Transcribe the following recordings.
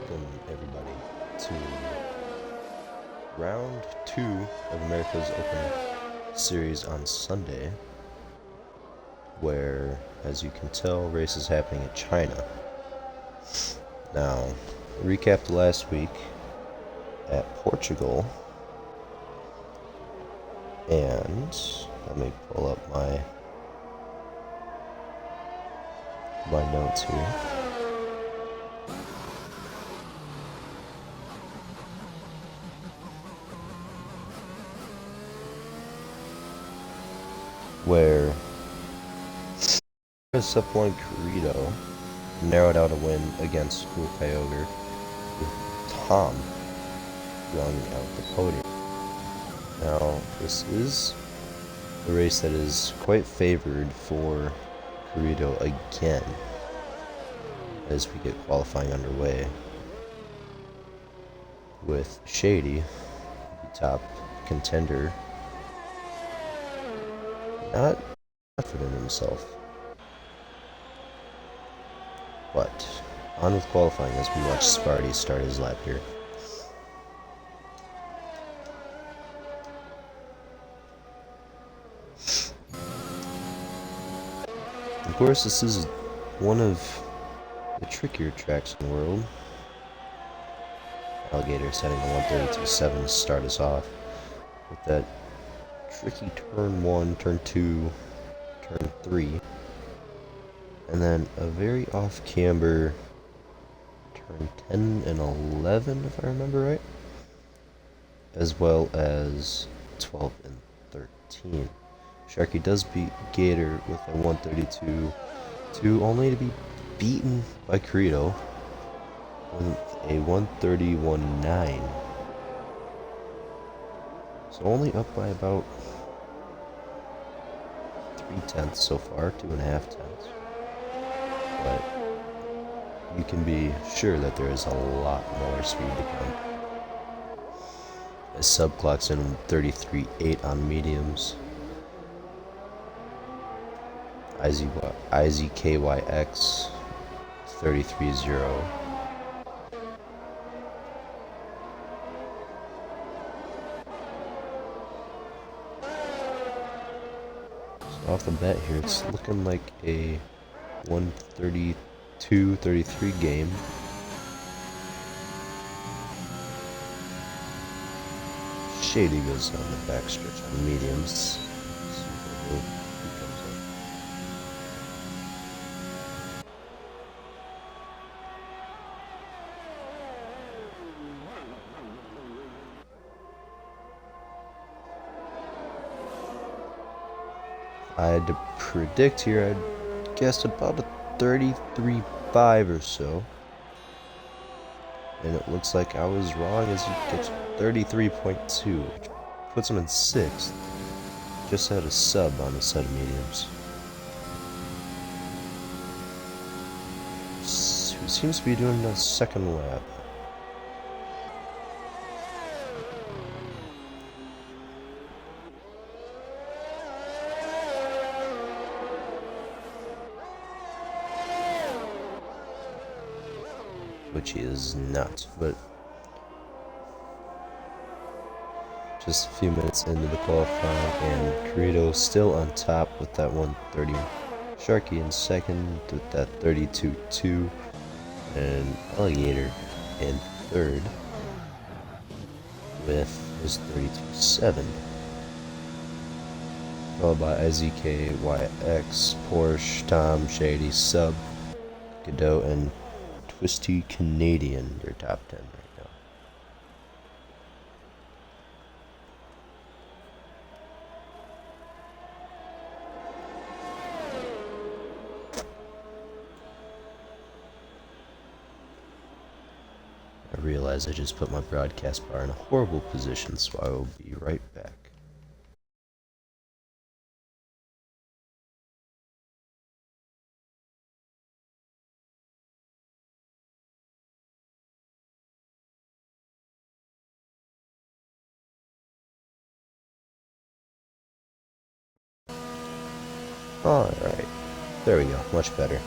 welcome everybody to round 2 of America's Open series on Sunday, where, as you can tell, race is happening in China. Now, recapped last week at Portugal, and let me pull up my notes here. Where Suppleman Carrito narrowed out a win against Cool Kyogre, with Tom rounding out the podium. Now, this is a race that is quite favored for Carrito again as we get qualifying underway, with Shady, the top contender, not confident in himself. But on with qualifying as we watch Sparty start his lap here. Of course, this is one of the trickier tracks in the world. Alligator setting the 132.7 to start us off with that tricky turn 1, turn 2, turn 3, and then a very off-camber turn 10 and 11, if I remember right, as well as 12 and 13. Sharky does beat Gator with a 132.2, only to be beaten by Carrito with a 131.9. So only up by about 3/10 so far, 2.5 tenths. But you can be sure that there is a lot more speed to come. As Sub clocks in 33.8 on mediums. IZKYX 33.0. Off the bat here, it's looking like a 132-33 game. Shady goes down the backstretch on mediums. I had to predict here, I'd guessed about a 33.5 or so. And it looks like I was wrong as he gets 33.2, which puts him in 6th. Just had a sub on a set of mediums. Who seems to be doing a second lap. Which he is not, but just a few minutes into the qualifying, and Carrito still on top with that 130. Sharky in second with that 32.2, and Alligator in third with his 32.7. Followed by IZKYX, Porsche, Tom, Shady, Sub, Godot, and Twisty Canadian. They're top 10 right now. I realize I just put my broadcast bar in a horrible position, so I will be right back. Alright, there we go, much better.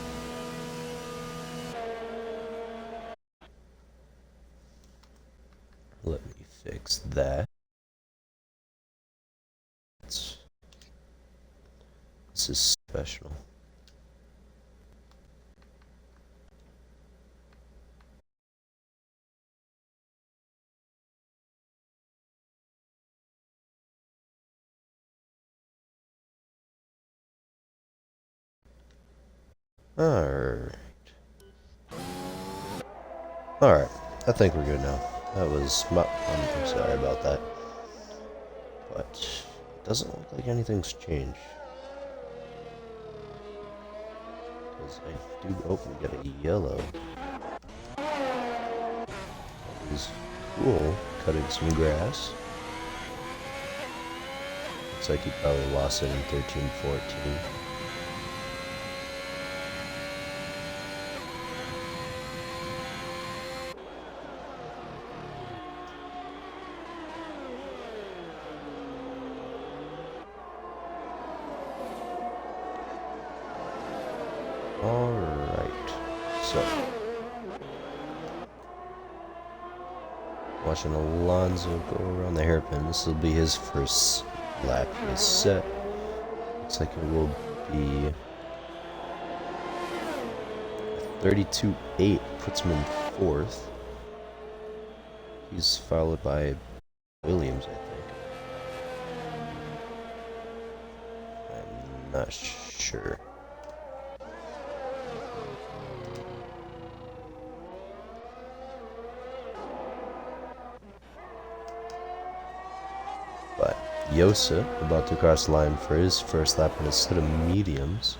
Let me fix that. This is special. Alright. Alright. I think we're good now. That was I'm sorry about that. But it doesn't look like anything's changed. Because I do... Oh, we got a yellow. That is cool. Cutting some grass. Looks like he probably lost it in 13-14. Alright, so watching Alonso go around the hairpin. This will be his first lap of his set. Looks like it will be 32.8, puts him in fourth. He's followed by Williams, I think. I'm not sure. But Yosa about to cross the line for his first lap in a set of mediums.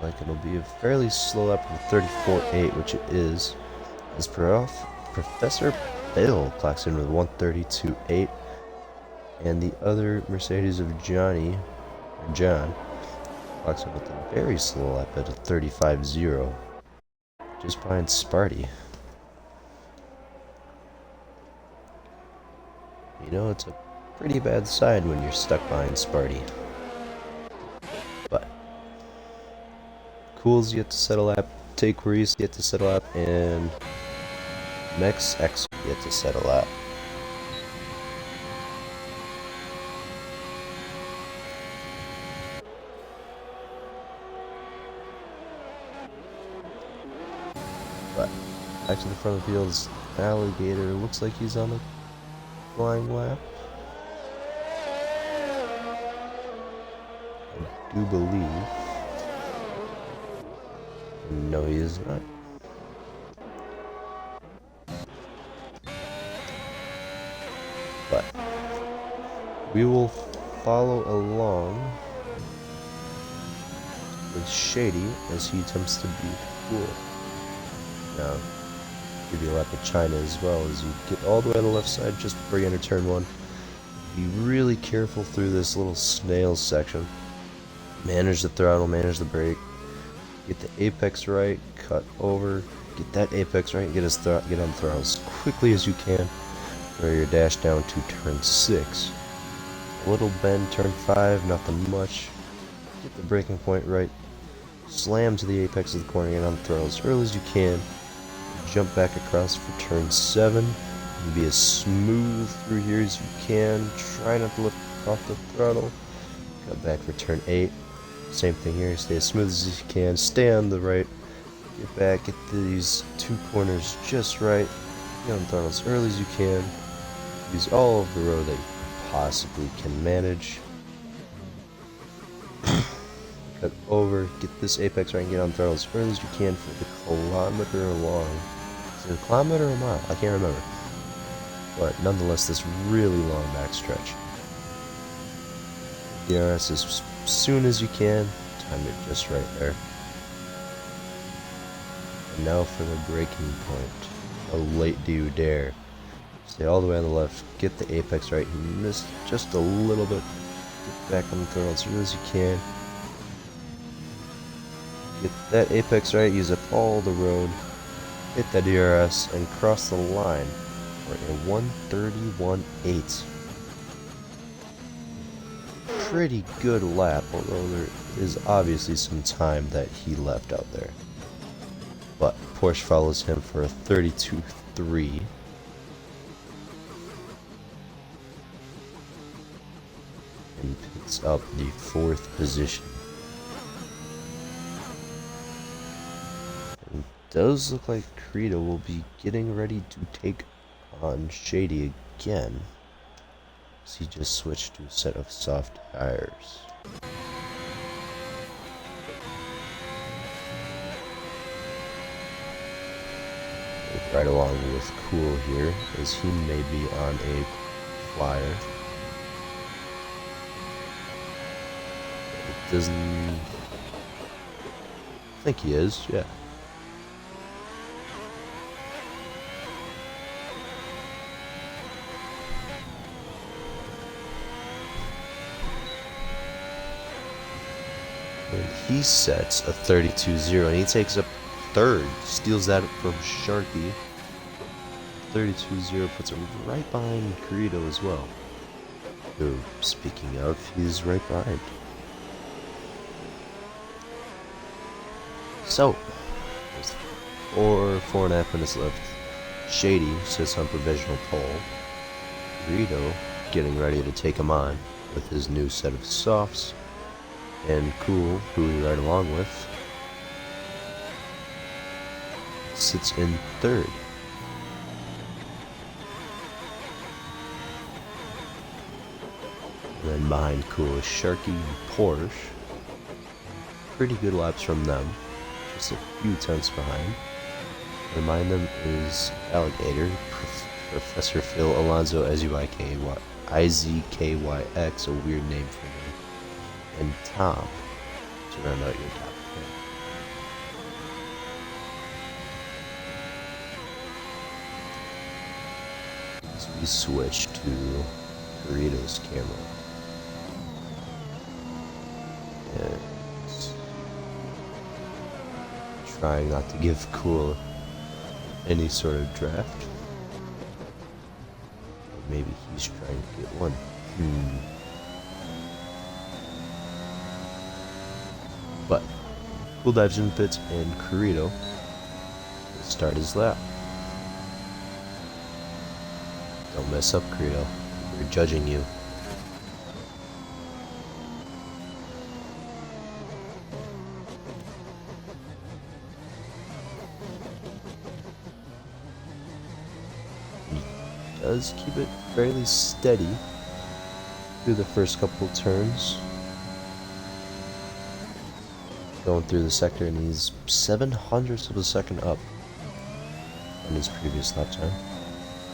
Like it'll be a fairly slow lap of 34.8, which it is. As Professor Bill clocks in with 132.8, and the other Mercedes of John clocks in with a very slow lap at a 35.0, just behind Sparty. You know, it's a pretty bad sign when you're stuck behind Sparty. But Cool's yet to settle up, Take Reese yet to settle up, and Mex X yet to settle up. But back to the front of the field's Alligator. Looks like he's on a flying lap. I do believe. No, he is not. But we will follow along with Shady as he attempts to beat Cool. Now, give you a lap of China as well as you get all the way to the left side just before you enter turn 1. Be really careful through this little snail section. Manage the throttle, manage the brake. Get the apex right, cut over, get that apex right, get on the throttle as quickly as you can. Throw your dash down to turn 6. A little bend, turn 5, nothing much. Get the braking point right. Slam to the apex of the corner, get on the throttle as early as you can. Jump back across for turn 7. And be as smooth through here as you can. Try not to lift off the throttle. Cut back for turn 8. Same thing here, stay as smooth as you can, stay on the right, get back, get these 2 corners just right, get on the throttle as early as you can, use all of the road that you possibly can manage, cut over, get this apex right and get on the throttle as early as you can for the kilometer long, is it a kilometer or a mile? I can't remember, but nonetheless this really long backstretch. DRS as soon as you can, time it just right there. And now for the braking point. A late do you dare. Stay all the way on the left, get the apex right, you missed just a little bit. Get back on the throttle as soon as you can. Get that apex right, use up all the road, hit that DRS, and cross the line for a 131.8. Pretty good lap, although there is obviously some time that he left out there. But Porsche follows him for a 32.3. and picks up the 4th position. It does look like Credo will be getting ready to take on Shady again, as he just switched to a set of soft tires. Right along with Cool here, as he may be on a flyer. It doesn't... I think he is, yeah. And he sets a 32-0, and he takes up 3rd, steals that from Sharky. 32-0 puts him right behind Credo as well. Who, speaking of, he's right behind. So, there's 4.5 minutes left. Shady sits on provisional pole. Credo getting ready to take him on with his new set of softs. And Cool, who we ride along with, sits in 3rd. And then behind Cool is Sharky and Porsche. Pretty good laps from them, just a few tenths behind. Behind them is Alligator, Professor Phil Alonso, IZKYX, a weird name for him, and Tom to round out your top 10. As we switch to Doritos camera. And trying not to give Cool any sort of draft. Or maybe he's trying to get one. But Cool dives in pits, and Corrido will start his lap. Don't mess up, Corrido. We're judging you. He does keep it fairly steady through the first couple turns. Going through the sector, and he's 0.07 of a second up on his previous lap time.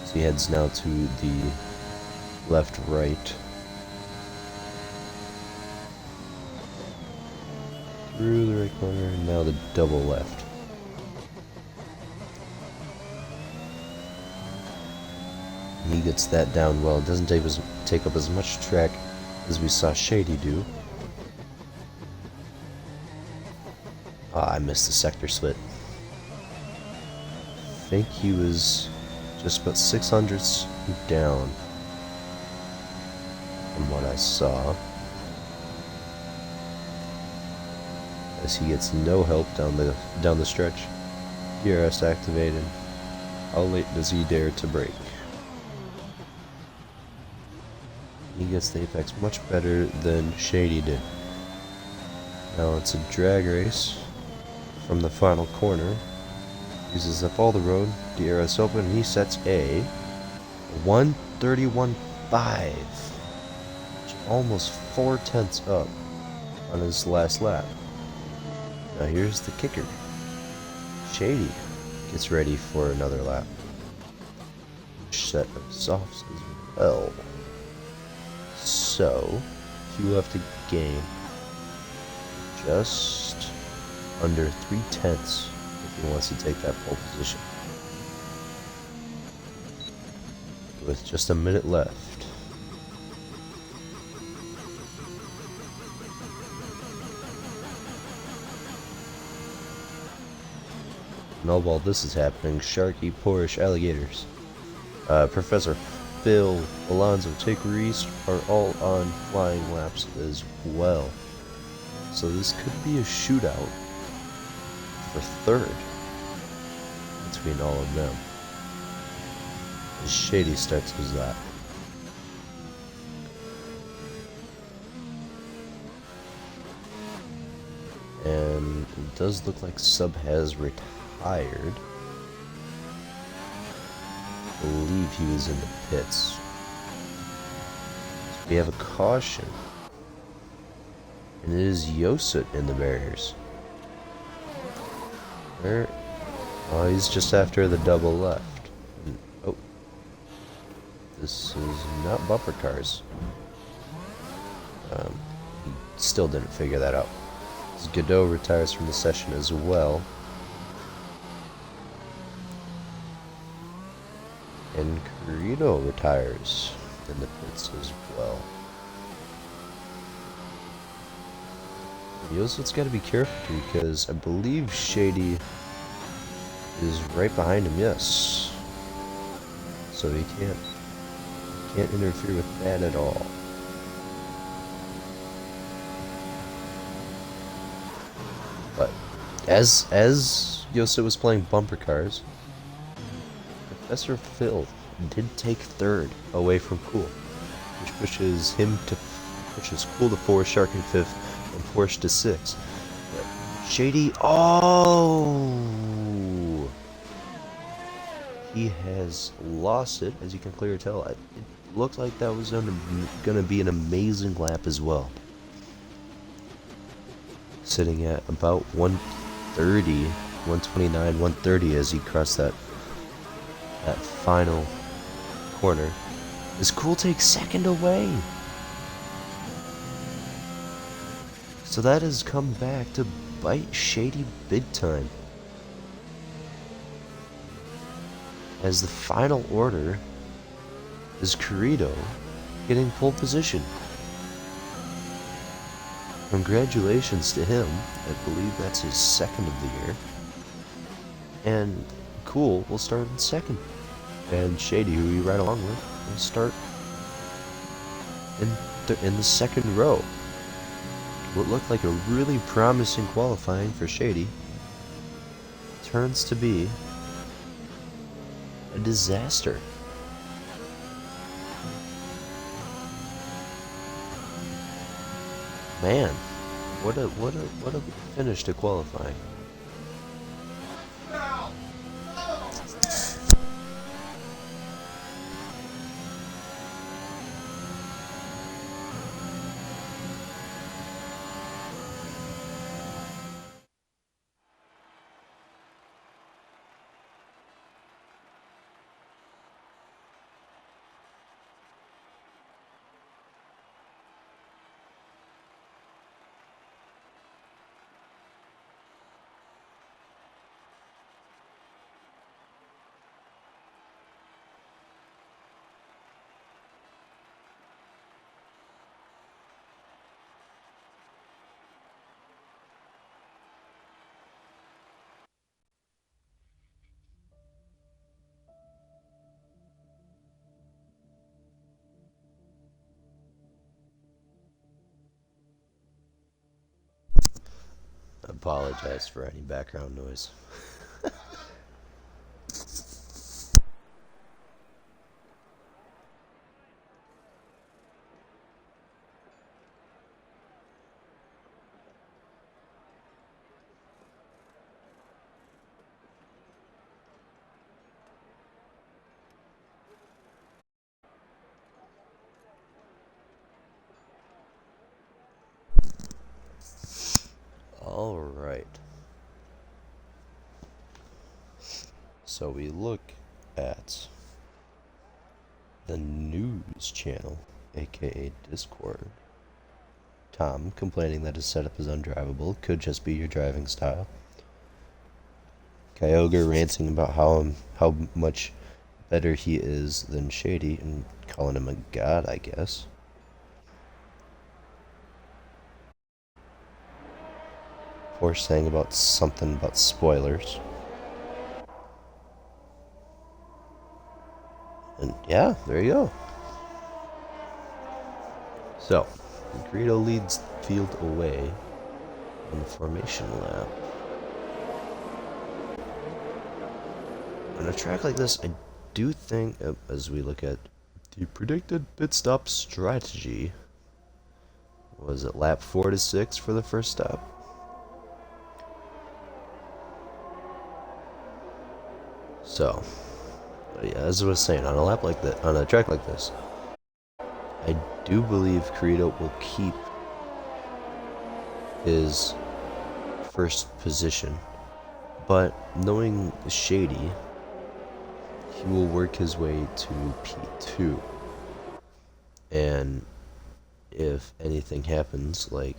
So he heads now to the left-right through the right corner, and now the double left. And he gets that down well. It doesn't take up as much track as we saw Shady do. I missed the sector split. I think he was just about 600ths down from what I saw. As he gets no help down the stretch. DRS activated. How late does he dare to brake? He gets the apex much better than Shady did. Now it's a drag race from the final corner. Uses up all the road, DRS open, and he sets a 1:31.5, almost 4/10 up on his last lap. Now here's the kicker. Shady gets ready for another lap. Set of softs as well. So, he will have to gain just under 3/10 if he wants to take that pole position. With just a minute left. And all while this is happening, Sharky, Porsche, Alligators, Professor Phil, Alonso, Take Reese are all on flying laps as well. So this could be a shootout for 3rd between all of them. As Shady starts his lap. And it does look like Sub has retired. I believe he was in the pits. So we have a caution. And it is Yosut in the barriers. Where? Oh, he's just after the double left. Oh. This is not bumper cars. He still didn't figure that out. Godot retires from the session as well. And Carino retires in the pits as well. Yosut's got to be careful because I believe Shady is right behind him, yes. So he can't interfere with that at all. But as Yosut was playing bumper cars, Professor Phil did take third away from Cool, which pushes Cool to 4, Shark in 5th, and Porsche to 6. But Shady, oh! He has lost it, as you can clearly tell. It looked like that was gonna be an amazing lap as well. Sitting at about 130, 129, 130 as he crossed that final corner. As Cool takes second away. So that has come back to bite Shady big time. As the final order is Corrido getting pole position. Congratulations to him. I believe that's his second of the year. And Cool will start in second. And Shady, who we ride along with, will start in the second row. What looked like a really promising qualifying for Shady turns to be a disaster. Man, what a finish to qualifying. Apologize for any background noise. All right. So we look at the news channel, aka Discord. Tom complaining that his setup is undrivable, could just be your driving style. Kyogre ranting about how much better he is than Shady and calling him a god, I guess. Porsche saying about something about spoilers. And yeah, there you go. So, Greedo leads field away in the formation lap. On a track like this, I do think, as we look at the predicted pit stop strategy, was it lap 4 to 6 for the first stop? So, yeah, as I was saying, on a lap like that, on a track like this, I do believe Credo will keep his first position, but knowing Shady, he will work his way to P2, and if anything happens like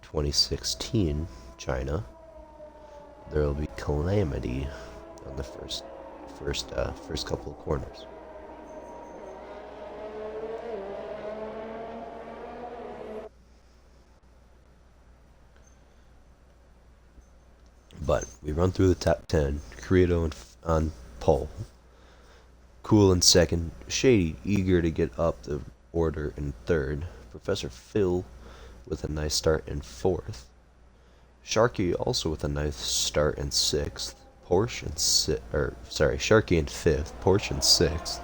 2016 China, there will be calamity on the first couple of corners. But we run through the top 10. Credo on pole. Cool in second. Shady eager to get up the order in third. Professor Phil with a nice start in fourth. Sharky also with a nice start in sixth. Sharky in fifth. Porsche in sixth.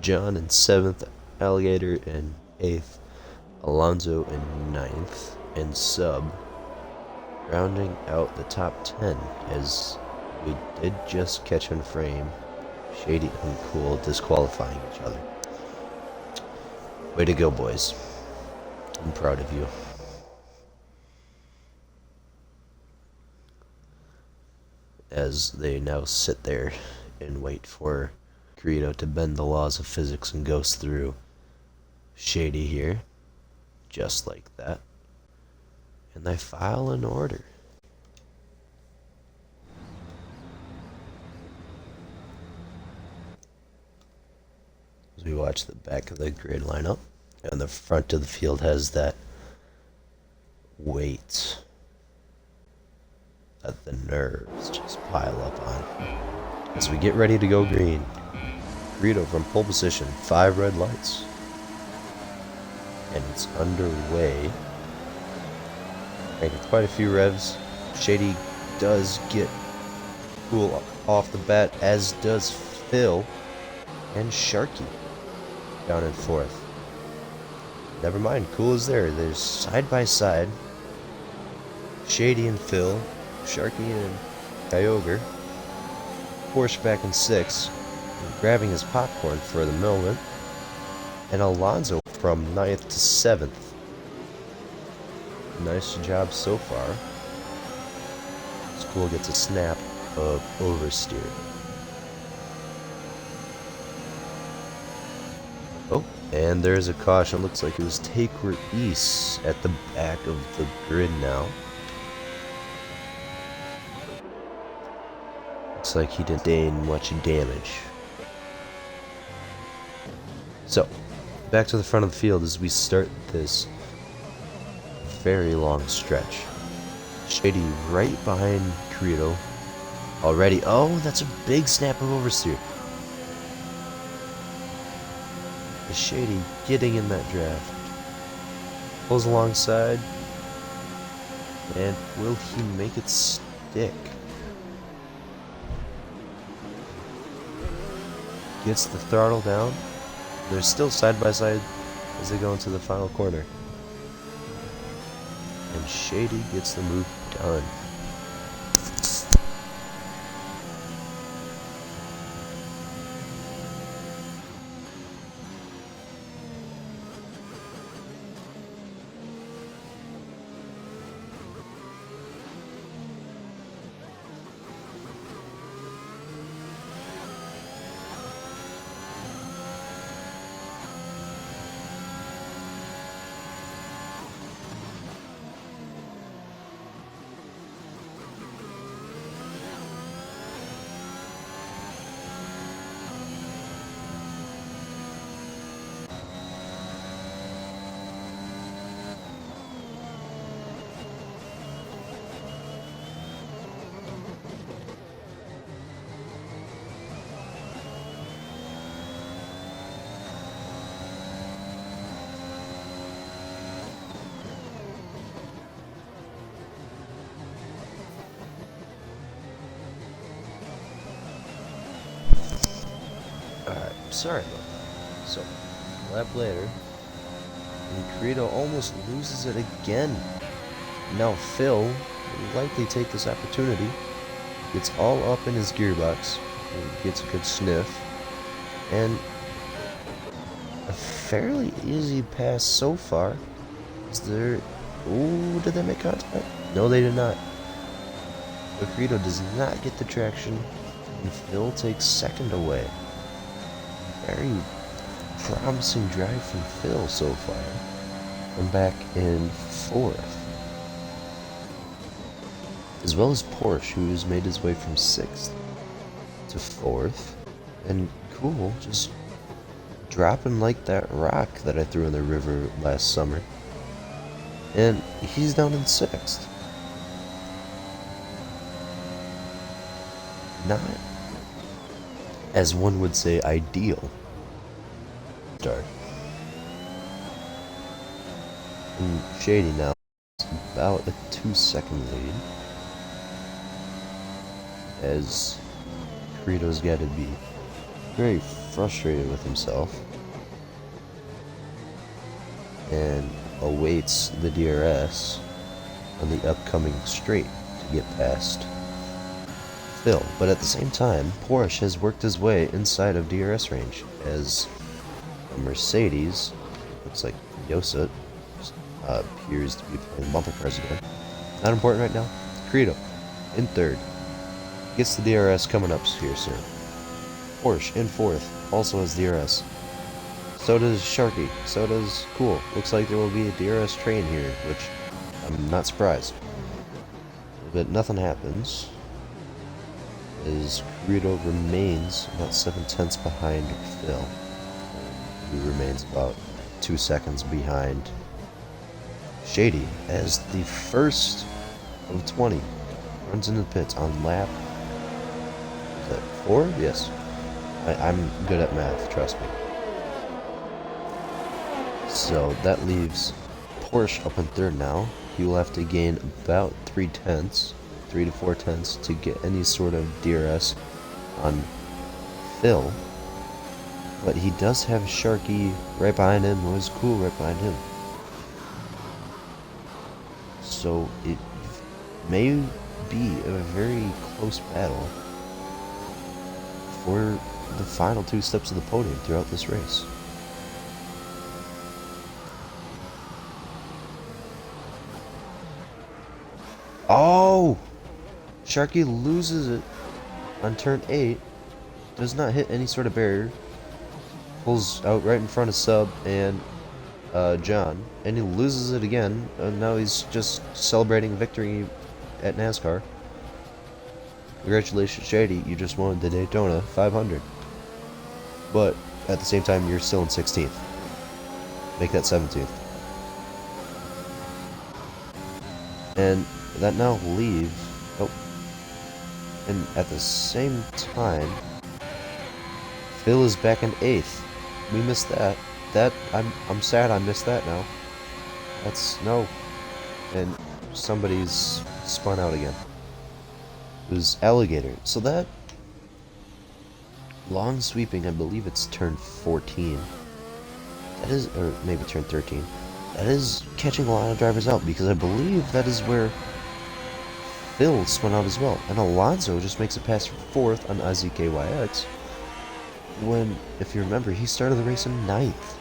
John in seventh. Alligator in eighth. Alonzo in ninth. And Sub rounding out the top 10, as we did just catch in frame Shady and Cool disqualifying each other. Way to go, boys. I'm proud of you. As they now sit there and wait for Credo to bend the laws of physics and goes through Shady here, just like that. And they file an order. As we watch the back of the grid lineup, and the front of the field has that weight that the nerves just pile up on. As we get ready to go green, Greedo from pole position, 5 red lights. And it's underway. Making quite a few revs. Shady does get Cool off the bat, as does Phil and Sharky down in fourth. Never mind, Cool is there. There's side by side. Shady and Phil, Sharky and Kyogre. Porsche back in sixth, grabbing his popcorn for the moment. And Alonzo from 9th to 7th. Nice job so far. Cool gets a snap of oversteer. Oh, and there's a caution. Looks like it was Take East at the back of the grid now. Looks like he didn't gain much damage. So, back to the front of the field as we start this very long stretch. Shady right behind Credo already. Oh, that's a big snap of oversteer. Shady getting in that draft. Pulls alongside. And will he make it stick? Gets the throttle down. They're still side by side as they go into the final corner. And Shady gets the move done. Sorry about that. So, a lap later, and Credo almost loses it again. Now Phil will likely take this opportunity gets all up in his gearbox, and gets a good sniff, and a fairly easy pass so far. Is there... Ooh, did they make contact? No, they did not. But Credo does not get the traction, and Phil takes second away. Very promising drive from Phil so far. I'm back in fourth. As well as Porsche, who's made his way from sixth to fourth. And Cool, just dropping like that rock that I threw in the river last summer. And he's down in sixth. Not, as one would say, ideal start. And Shady now is about a 2-second lead, as Credo's got to be very frustrated with himself and awaits the DRS on the upcoming straight to get past Phil. But at the same time, Porsche has worked his way inside of DRS range, as a Mercedes, looks like Yosa, appears to be playing bumper cars again. Not important right now. Credo in third. Gets the DRS coming up here soon. Porsche in fourth, also has DRS. So does Sharky. So does Cool. Looks like there will be a DRS train here, which I'm not surprised. But nothing happens, as Credo remains about 7/10 behind Phil, who remains about 2 seconds behind Shady, as the first of 20 runs into the pits on lap, is that 4? Yes. I'm good at math, trust me. So that leaves Porsche up in third now. He will have to gain about 3 to 4 tenths to get any sort of DRS on Phil. But he does have Sharky right behind him, who is Cool right behind him. So it may be a very close battle for the final 2 steps of the podium throughout this race. Oh! Sharky loses it on turn 8. Does not hit any sort of barrier. Pulls out right in front of Sub and John. And he loses it again. And now he's just celebrating victory at NASCAR. Congratulations, Shady. You just won the Daytona 500. But at the same time, you're still in 16th. Make that 17th. And that now leaves... Oh. And at the same time, Phil is back in 8th. We missed that. I'm sad I missed that now. That's... No. And somebody's spun out again. It was Alligator. So that... long sweeping, I believe it's turn 14. That is... or maybe turn 13. That is catching a lot of drivers out, because I believe that is where Phil spun out as well. And Alonso just makes it past 4th on IZKYX, when, if you remember, he started the race in 9th.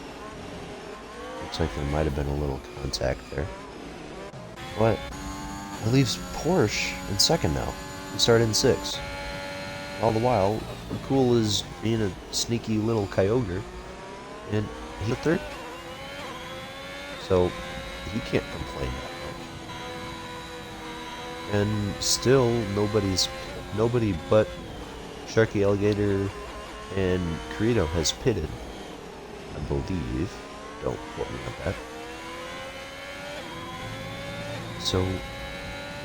Looks like there might have been a little contact there. But it leaves Porsche in 2nd now. He started in 6th. All the while, Cool is being a sneaky little coyote, and he's 3rd. So he can't complain that much. And still, nobody but Sharky, Alligator, and Credo has pitted, I believe. Don't quote me on that. So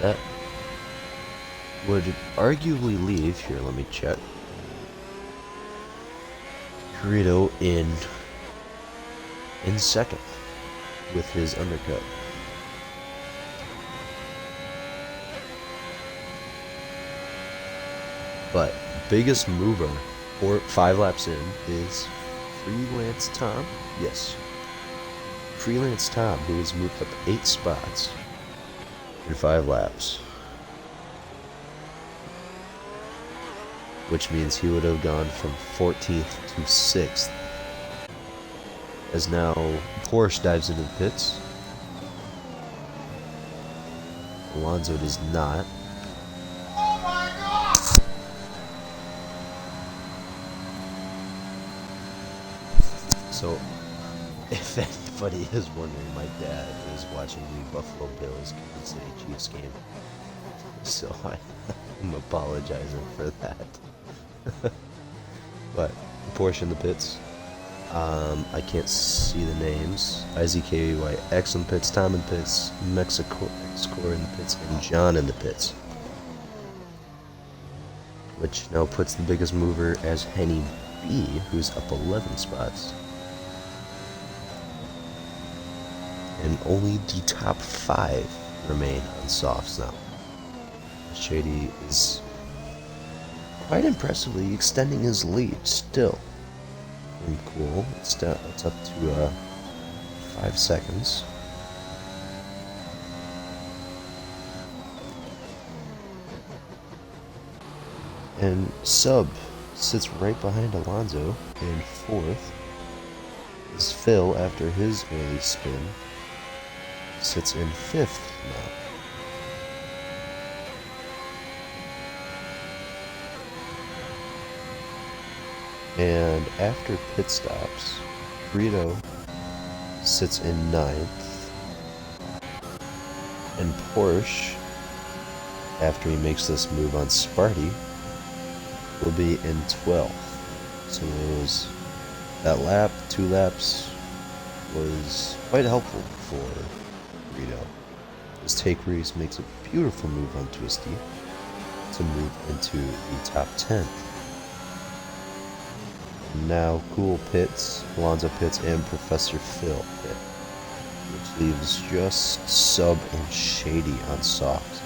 that would arguably leave, here, let me check, Credo in 2nd with his undercut. But biggest mover for 5 laps in is Freelance Tom. Yes, Freelance Tom, who has moved up 8 spots in 5 laps. which means he would have gone from 14th to 6th. As now Porsche dives into the pits. Alonso does not. Oh my God! So, if anybody is wondering, my dad is watching the Buffalo Bills Kansas City Chiefs game. So I'm apologizing for that. But Porsche in the pits. I can't see the names. IZKY, X in the pits, Tom in the pits, Mexico in the pits, and John in the pits. Which now puts the biggest mover as Henny B, who's up 11 spots. And only the top 5 remain on softs now. Shady is quite impressively extending his lead still. Pretty cool. It's up to 5 seconds. And Sub sits right behind Alonso in 4th. As Phil, after his early spin, sits in 5th now. And after pit stops, Frito sits in 9th. And Porsche, after he makes this move on Sparty, will be in 12th. So that lap, 2 laps, was quite helpful for Frito. His take race makes a beautiful move on Twisty to move into the top 10. Now Cool pits, Alonso pits, and Professor Phil pit, which leaves just Sub and Shady on softs.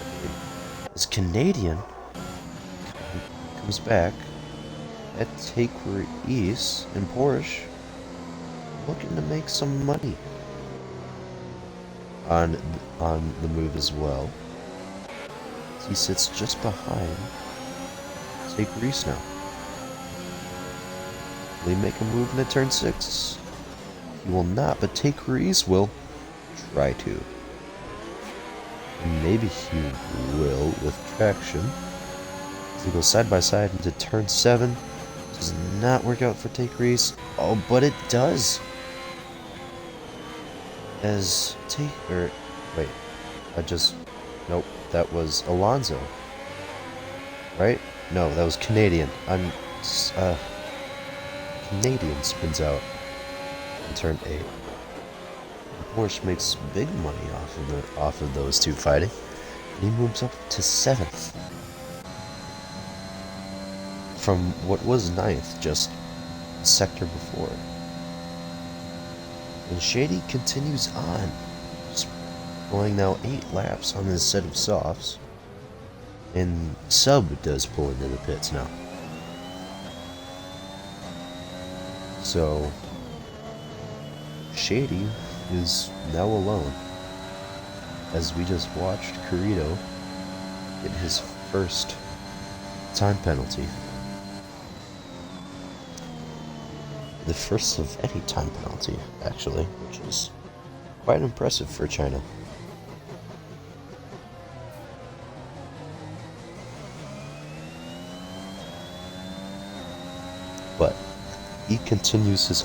This Canadian comes back at Take East and Porsche, looking to make some money on the move as well. He sits just behind Take Reese now. Will he make a move into turn 6? He will not, but Take Reese will try to. And maybe he will with traction. As he goes side by side into turn 7. Does not work out for Take Reese. Oh, but it does. As nope, that was Alonso. Right? No, that was Canadian. Canadian spins out in turn 8. Porsche makes big money off of those two fighting. And he moves up to 7th. From what was 9th just a sector before. And Shady continues on, pulling now 8 laps on his set of softs. And Sub does pull into the pits now. So Shady is now alone, as we just watched Carrito get his first time penalty. The first of any time penalty, actually, which is quite impressive for China. But he continues his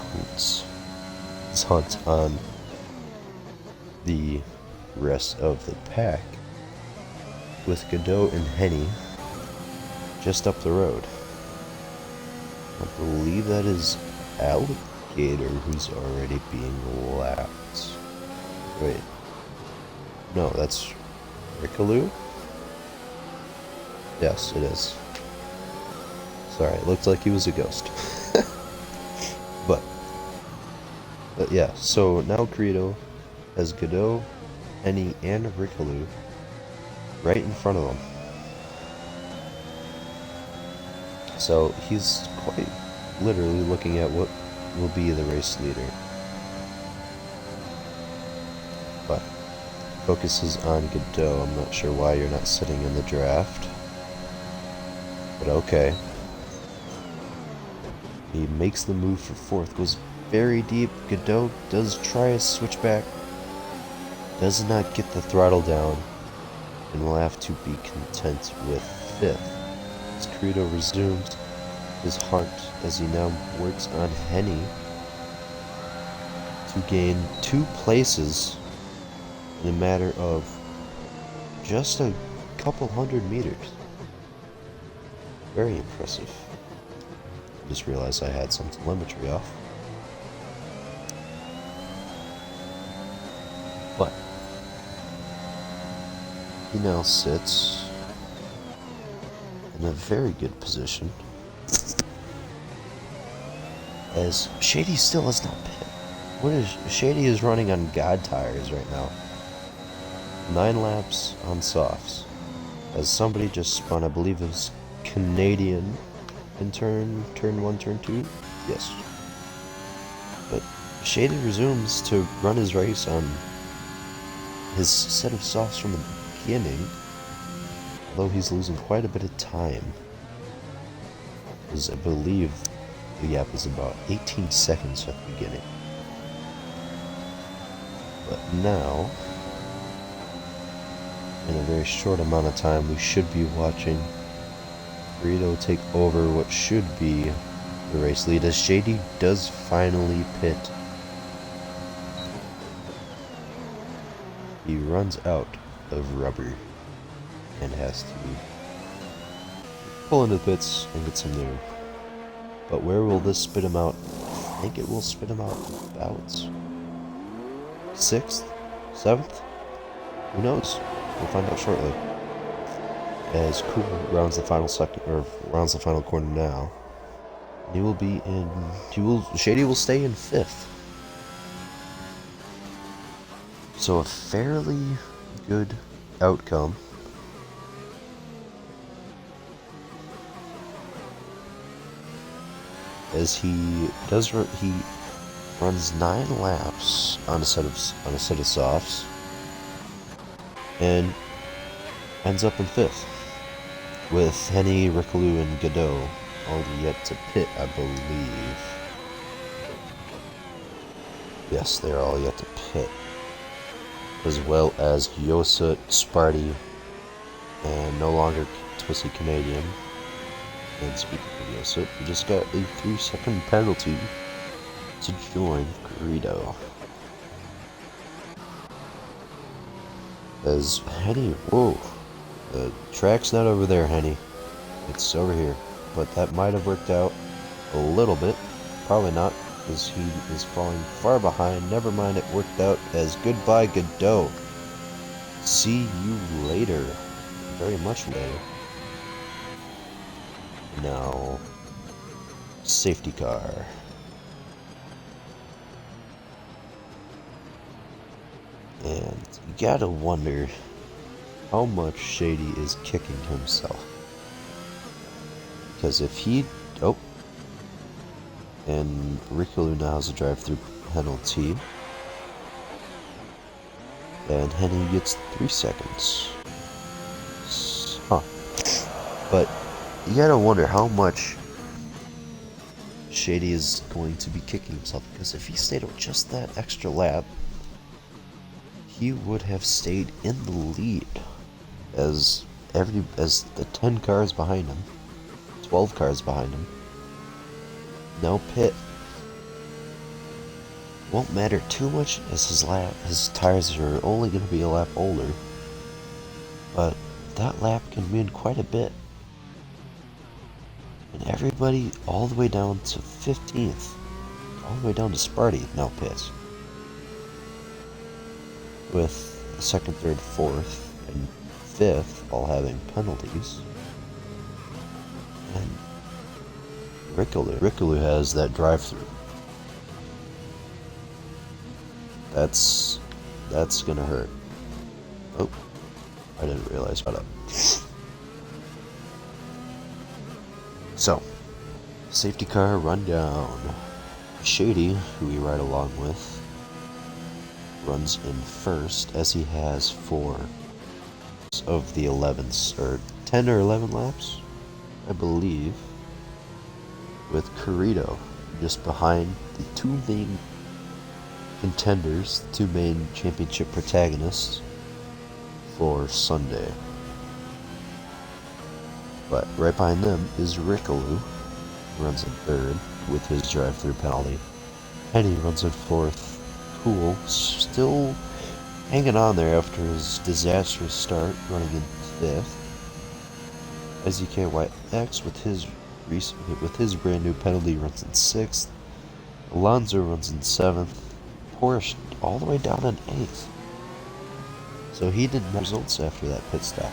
hunt on the rest of the pack, with Godot and Henny just up the road. I believe that is Alligator who's already being lapped. Wait. No, that's Rickaloo? Yes, it is. Sorry, it looked like he was a ghost. But yeah, so now Credo has Godot, Henny, and Rickaloo right in front of him. So he's quite literally looking at what will be the race leader. But focuses on Godot. I'm not sure why you're not sitting in the draft. But okay. He makes the move for fourth, goes very deep. Godot does try a switchback, does not get the throttle down, and will have to be content with fifth. As Credo resumes his hunt as he now works on Henny to gain 2 places in a matter of just a couple hundred meters. Very impressive. Just realized I had some telemetry off. But he now sits in a very good position as Shady still has not pit. Shady is running on God tires right now. 9 laps on softs. As somebody just spun, I believe it was Canadian in turn 1, turn 2. Yes. But Shady resumes to run his race on his set of softs from the beginning, although he's losing quite a bit of time. Because I believe the gap is about 18 seconds at the beginning. But now, in a very short amount of time, we should be watching Burrito take over what should be the race lead, as Shady does finally pit. He runs out of rubber and has to pull into the pits and get some new. But where will this spit him out? I think it will spit him out about 6th, 7th? Who knows? We'll find out shortly. As Cool rounds the final corner now. He will be in. Shady will stay in 5th. So a fairly good outcome. As he runs 9 laps on a set of softs and ends up in 5th, with Henny, Rickaloo, and Godot all yet to pit, I believe. Yes, they're all yet to pit, as well as Yosa, Sparty, and no longer Twisty Canadian. And speaking of Yosa, we just got a 3-second penalty to join Greedo. As Henny, whoa, the track's not over there, Henny. It's over here. But that might have worked out a little bit. Probably not, because he is falling far behind. Never mind, it worked out as goodbye, Godot. See you later. Very much later. Now, safety car. And you gotta wonder how much Shady is kicking himself. Because if he... Oh. And Rickaloo now has a drive-through penalty. And Henny gets 3 seconds. Huh. But you gotta wonder how much Shady is going to be kicking himself. Because if he stayed with just that extra lap, he would have stayed in the lead. As the 10 cars behind him, 12 cars behind him, now pit. Won't matter too much as his tires are only going to be a lap older, but that lap can mean quite a bit. And everybody all the way down to 15th, all the way down to Sparty now pits. With the 2nd, 3rd, 4th, and 5th all having penalties. And Rickaloo has that drive-through. That's gonna hurt. Oh, I didn't realize. Shut up. So, safety car rundown. Shady, who we ride along with, runs in 1st as he has 4 of the 11s, or 10 or 11 laps, I believe. with Corrido just behind the two main contenders, two main championship protagonists for Sunday. But right behind them is Rickaloo, who runs in third with his drive-through penalty. Henny runs in fourth. Cool, still hanging on there after his disastrous start, running in fifth. SZKYX with his brand new penalty runs in sixth. Alonso runs in seventh. Porsche all the way down in eighth. So he did results after that pit stop.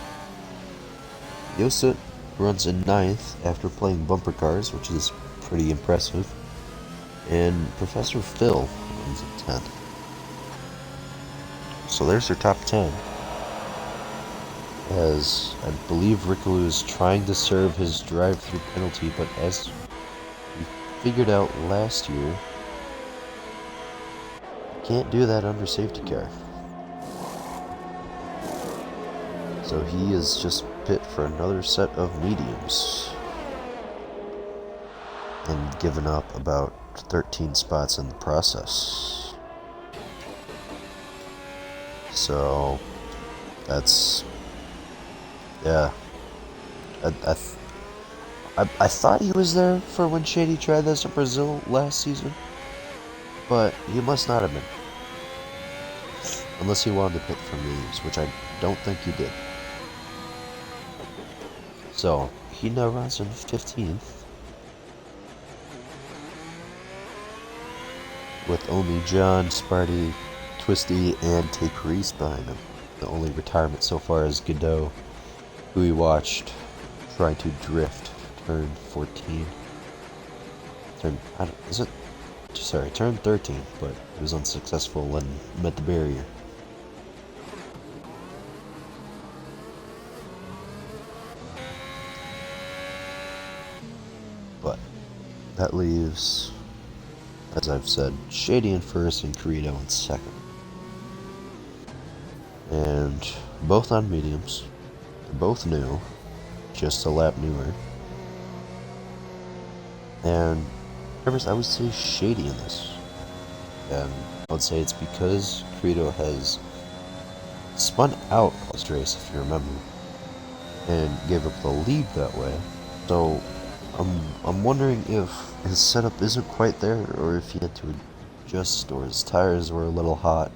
Yosa runs in ninth after playing bumper cars, which is pretty impressive. And Professor Phil runs in 10th. So there's their top 10. As I believe Rickaloo is trying to serve his drive-through penalty, but as we figured out last year, you can't do that under safety car. So he is just pit for another set of mediums. And given up about 13 spots in the process. So that's, yeah. I thought he was there for when Shady tried this in Brazil last season, but he must not have been. Unless he wanted to pit for mediums, which I don't think he did. So he now runs in 15th. With only John, Sparty, Twisty, and Take Reese behind him. The only retirement so far is Godot, who we watched try to drift turn 14. Turn 13, but it was unsuccessful and met the barrier. But that leaves, as I've said, Shady in first and Corrido in second. And both on mediums. They're both new, just a lap newer. And I would say Shady in this. And I would say it's because Corrido has spun out last race, if you remember, and gave up the lead that way. So I'm wondering if his setup isn't quite there, or if he had to adjust, or his tires were a little hot.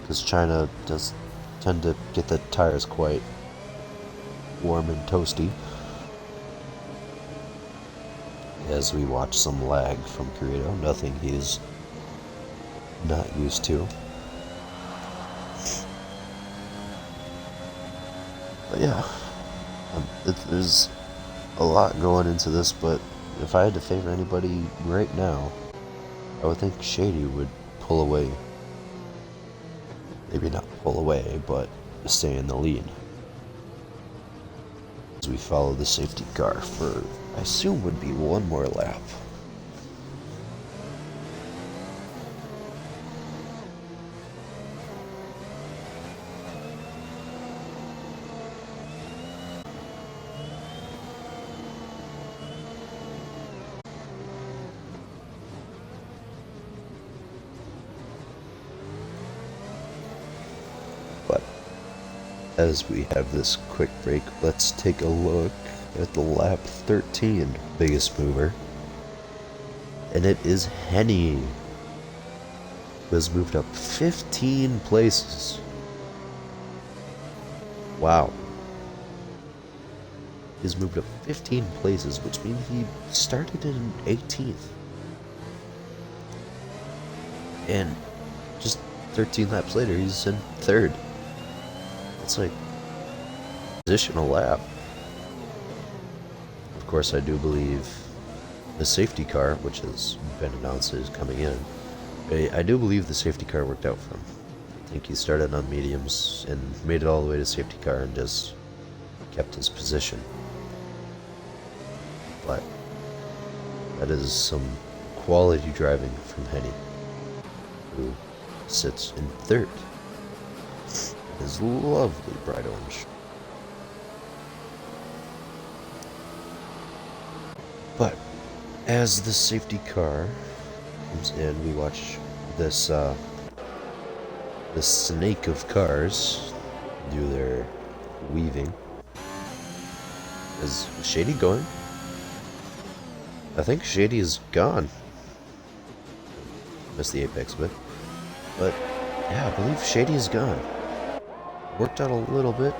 Because China does tend to get the tires quite warm and toasty. As we watch some lag from Corrido, nothing he's not used to. But yeah, there's a lot going into this, but if I had to favor anybody right now, I would think Shady would pull away. Maybe not pull away, but stay in the lead. As we follow the safety car for, I assume, would be one more lap. As we have this quick break, let's take a look at the lap 13 biggest mover. And it is Henny, who has moved up 15 places. Wow. He's moved up 15 places, which means he started in 18th. And just 13 laps later, he's in third. It's like positional lap. Of course, I do believe the safety car, which has been announced is coming in, I do believe the safety car worked out for him. I think he started on mediums and made it all the way to safety car and just kept his position. But that is some quality driving from Henny, who sits in third. His lovely bright orange. But As the safety car comes in, we watch this snake of cars do their weaving. Is Shady going? I think Shady is gone. Missed the apex bit. But yeah, I believe Shady is gone. Worked out a little bit.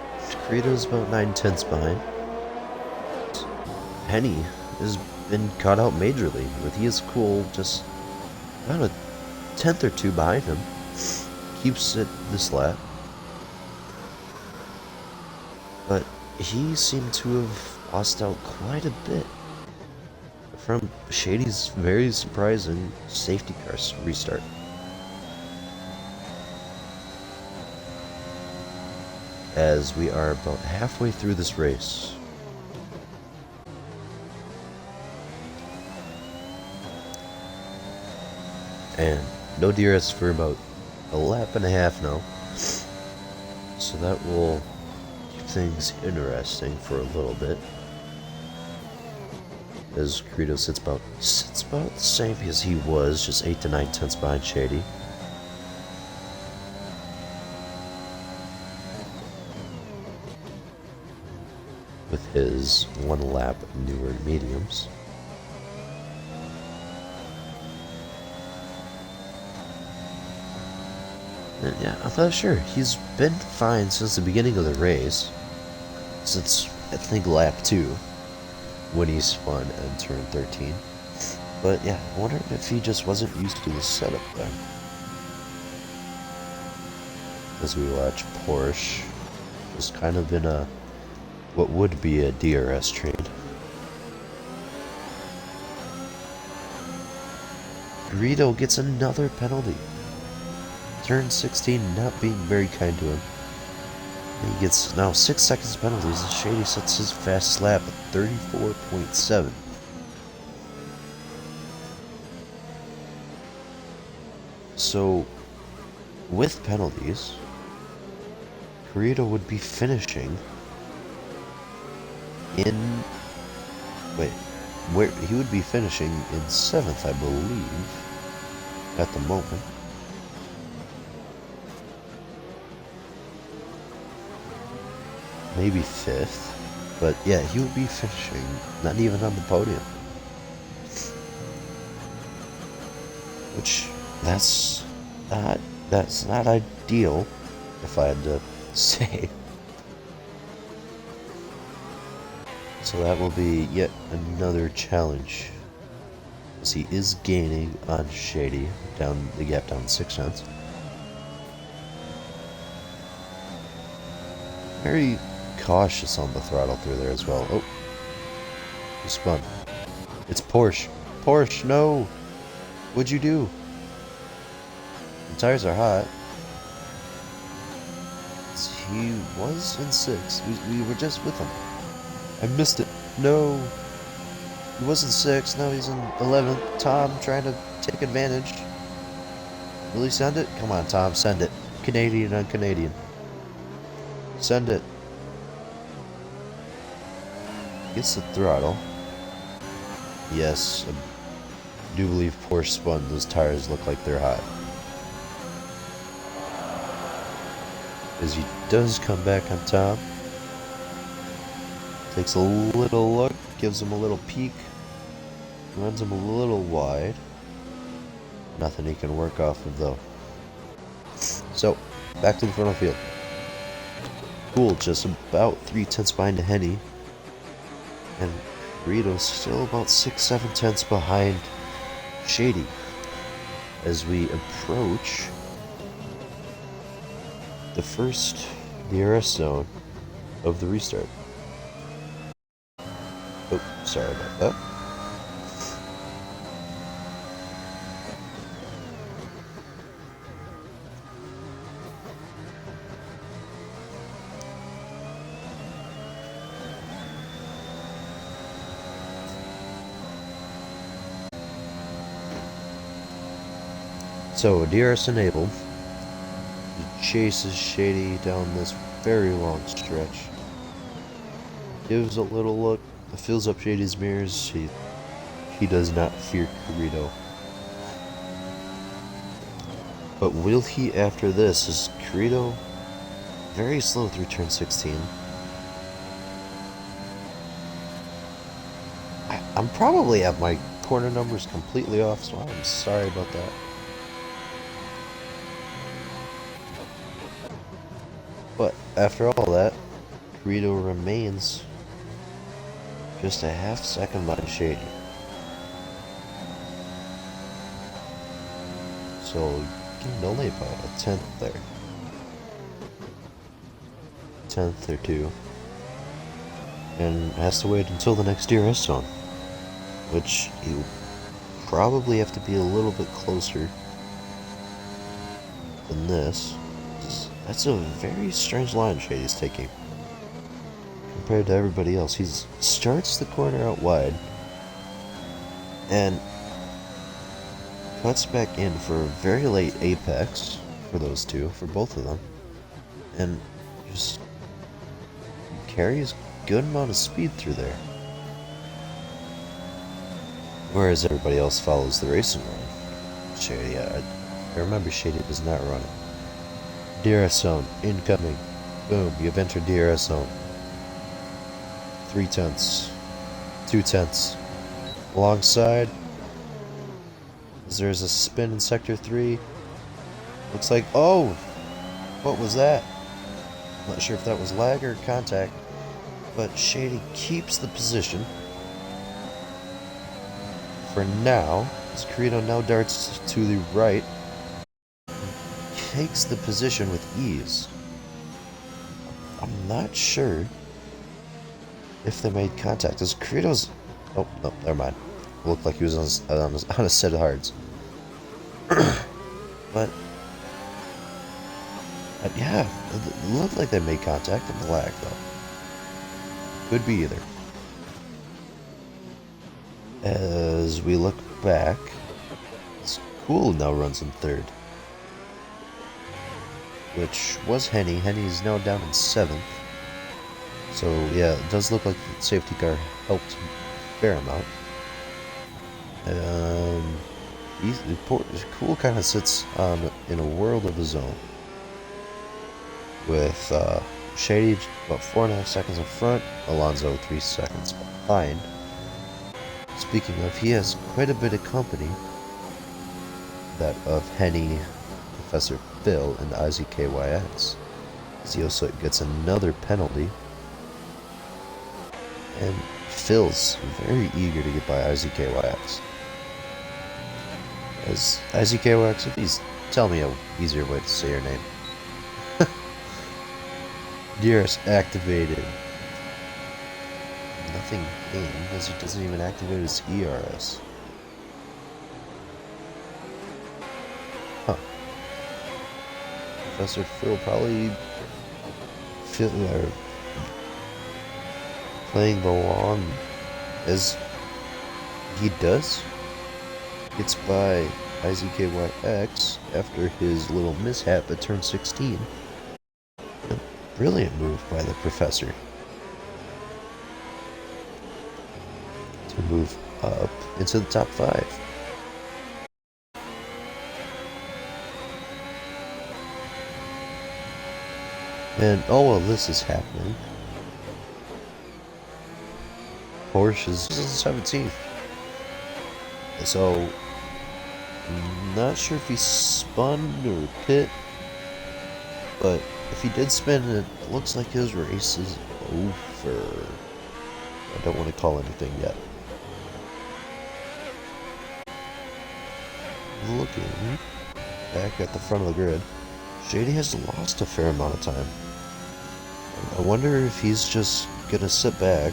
Credo's about 9/10 behind. Henny has been caught out majorly, with he is cool just about a 10th or 2 behind him. Keeps it this lap. But he seemed to have lost out quite a bit from Shady's very surprising safety car restart. As we are about halfway through this race. And no DRS for about a lap and a half now. So that will keep things interesting for a little bit. As Credo sits about the same as he was, just 8 to 9/10 behind Shady. With his 1 lap newer mediums. And yeah, I'm not sure. He's been fine since the beginning of the race. Since, I think, lap 2. When he spun and turned 13. But yeah, I wonder if he just wasn't used to the setup there. As we watch Porsche just kind of in a what would be a DRS train. Greedo gets another penalty. Turn 16 not being very kind to him. He gets now 6 seconds penalties as Shady sets his fastest lap at 34.7. So, with penalties, Greedo would be finishing in... where he would be finishing in 7th, I believe, at the moment. Maybe 5th, but yeah, he would be finishing not even on the podium. Which, that's not ideal, if I had to say. So that will be yet another challenge, as he is gaining on Shady, down the gap down 6/10. Very cautious on the throttle through there as well. Oh, he spun. It's Porsche. Porsche, no! What'd you do? The tires are hot. He was in 6th. We were just with him. I missed it. No. He was in 6th. Now he's in 11th. Tom trying to take advantage. Will he send it? Come on, Tom. Send it. Canadian on Canadian. Send it. Gets the throttle. Yes, I do believe Porsche spun. Those tires look like they're hot. As he does come back on top. Takes a little look, gives him a little peek. Runs him a little wide. Nothing he can work off of though. So, back to the front of the field. Cool, just about 3/10 behind Henny. And Rito's still about 6-7 behind Shady. As we approach the first DRS zone of the restart. Oh, sorry about that. So, DRS enabled. He chases Shady down this very long stretch. Gives a little look, fills up Shady's mirrors. He he does not fear Kirito. But will he after this? Is Kirito very slow through turn 16? I'm probably have my corner numbers completely off, so I'm sorry about that. But after all that, Kirito remains just a half second behind Shady. So, only about a tenth there. Tenth or two. And has to wait until the next DRS zone. Which you probably have to be a little bit closer than this. That's a very strange line Shady's taking. Compared to everybody else. He starts the corner out wide. And cuts back in for a very late apex for those two, for both of them, and just carries a good amount of speed through there. Whereas everybody else follows the racing run. Shady, I remember Shady does not run it. DRS zone, incoming. Boom, you've entered DRS zone. 3 tenths. 2 tenths. Alongside, there's a spin in Sector 3. Looks like, oh! What was that? I'm not sure if that was lag or contact. But Shady keeps the position. For now, as Kirito now darts to the right. Takes the position with ease. I'm not sure if they made contact. As Kirito's... Oh, no, never mind. It looked like he was on a set of hards. But yeah, it looked like they made contact in the lag, though. Could be either. As we look back, it's Cool now runs in third. Which was Henny. Henny is now down in 7th. So yeah, it does look like the safety car helped a fair amount. Cool kind of sits in a world of his own. With Shady about 4.5 seconds in front, Alonso 3 seconds behind. Speaking of, he has quite a bit of company. That of Henny, Professor Phil, and IZKYX. He also gets another penalty. And Phil's very eager to get by IZKYX. As IZKYX, please tell me an easier way to say your name. DRS activated. Nothing in, because he doesn't even activate his ERS. Huh. Professor Phil probably playing the long as he does. Gets by IZKYX after his little mishap at turn 16. A brilliant move by the Professor to move up into the top 5. And oh well, this is happening. Porsche is 17th. So, I'm not sure if he spun or pit, but if he did spin, it looks like his race is over. I don't want to call anything yet. Looking back at the front of the grid, Shady has lost a fair amount of time. I wonder if he's just gonna sit back,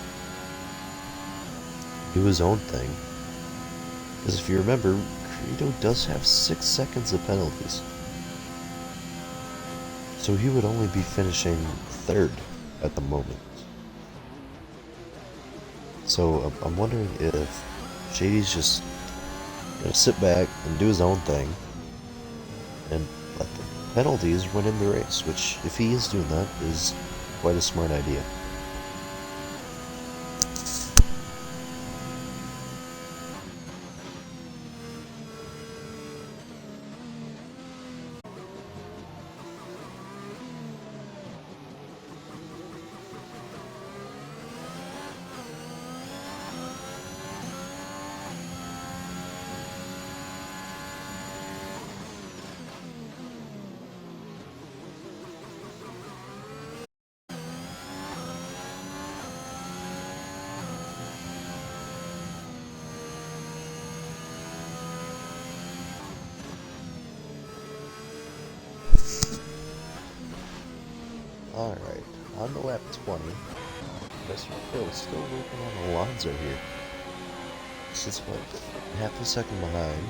do his own thing. Because if you remember, Kirito does have 6 seconds of penalties. So he would only be finishing 3rd at the moment. So I'm wondering if Shady's just gonna sit back and do his own thing and let the penalties win him the race, which if he is doing that is quite a smart idea. Alright, on to lap 20. Professor Phil still working on Alonso here. Sits about half a second behind.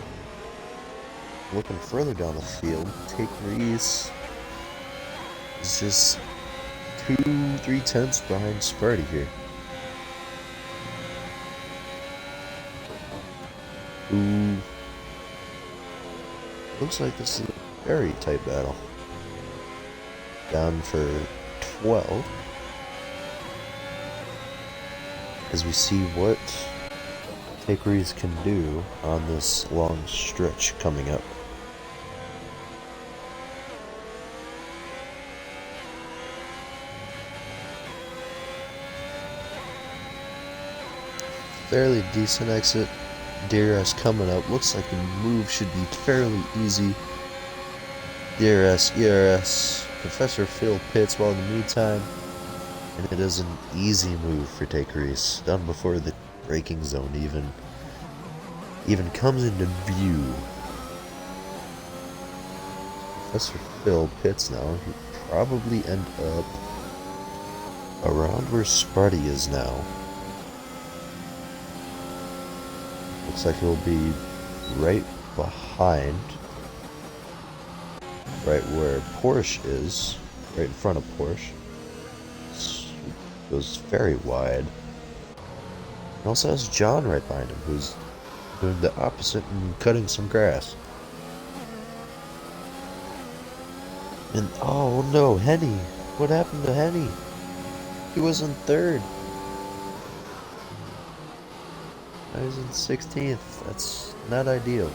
Looking further down the field, Take Reese is just 2-3 tenths behind Sparty here. Who looks like this is a very tight battle. Down for 12. As we see what Take Reese can do on this long stretch coming up. Fairly decent exit. DRS coming up. Looks like the move should be fairly easy. DRS, ERS. Professor Phil pits while in the meantime. And it is an easy move for Take Reese. Done before the braking zone even comes into view. Professor Phil pits now. He'll probably end up around where Sparty is now. Looks like he'll be right behind, right where Porsche is, right in front of Porsche. Goes very wide. He also has John right behind him, who's doing the opposite and cutting some grass. And oh no, Henny! What happened to Henny? He was in third. I was in 16th. That's not ideal,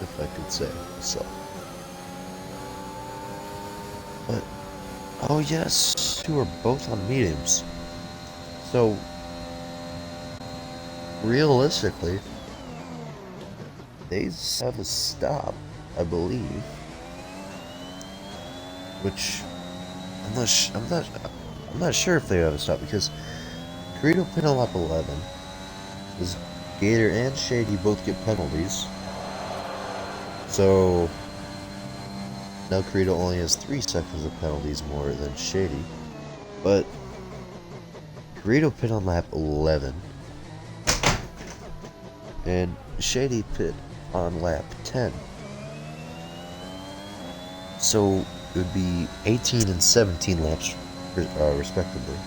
if I could say so. But oh yes, you were both on mediums. So realistically, they have a stop, I believe. Which I'm not sure if they have a stop because Greedo pit on lap 11. Because Gator and Shady both get penalties. So now Greedo only has 3 seconds of penalties more than Shady. But Greedo pit on lap 11. And Shady pit on lap 10. So it would be 18 and 17 laps respectively.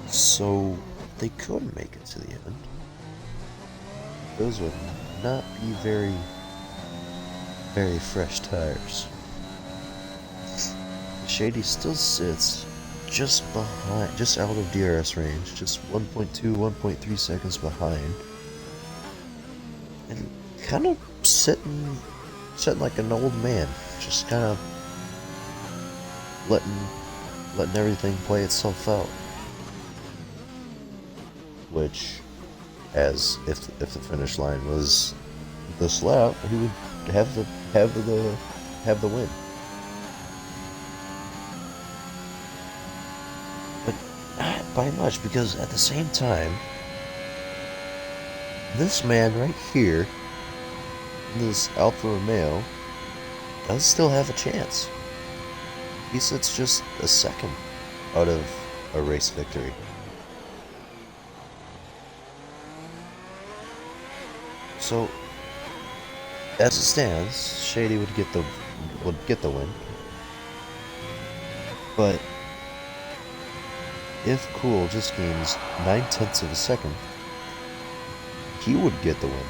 So they could make it to the end. Those would not be very fresh tires. Shady still sits just behind, just out of DRS range, just 1.2, 1.3 seconds behind. And kind of sitting like an old man, just kind of letting everything play itself out. Which, as if the finish line was this lap, he would have the win. But not by much, because at the same time, this man right here, this Alfa Romeo, does still have a chance. He sits just a second out of a race victory. So, as it stands, Shady would get the win. But if Cool just gains 9/10 of a second, he would get the win.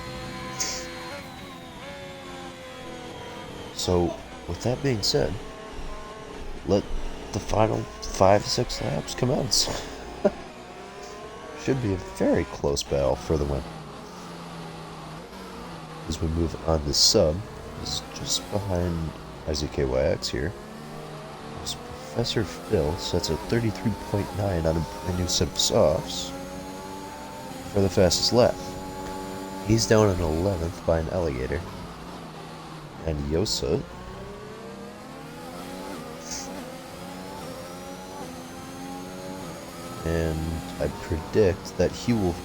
So, with that being said, let the final 5-6 laps commence. Should be a very close battle for the win. As we move on to sub, is just behind IZKYX here. As Professor Phil sets a 33.9 on a brand new set of softs for the fastest lap. He's down in 11th by an alligator. And Yosa and I predict that he will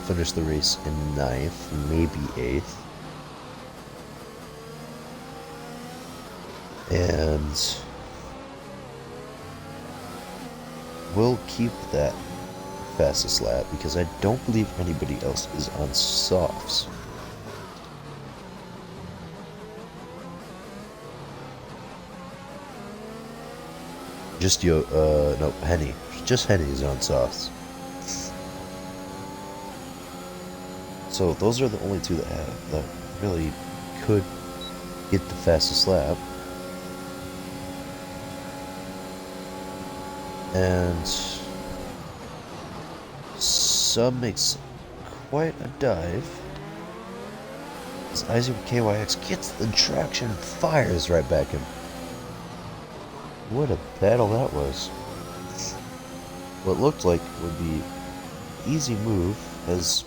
finish the race in 9th, maybe 8th. And will keep that fastest lap because I don't believe anybody else is on softs. Just no, Henny. Just Henny is on softs. So those are the only two that really could get the fastest lap. And Sub makes quite a dive. As Isaac KYX gets the traction, fires right back him. What a battle that was. What looked like would be easy move as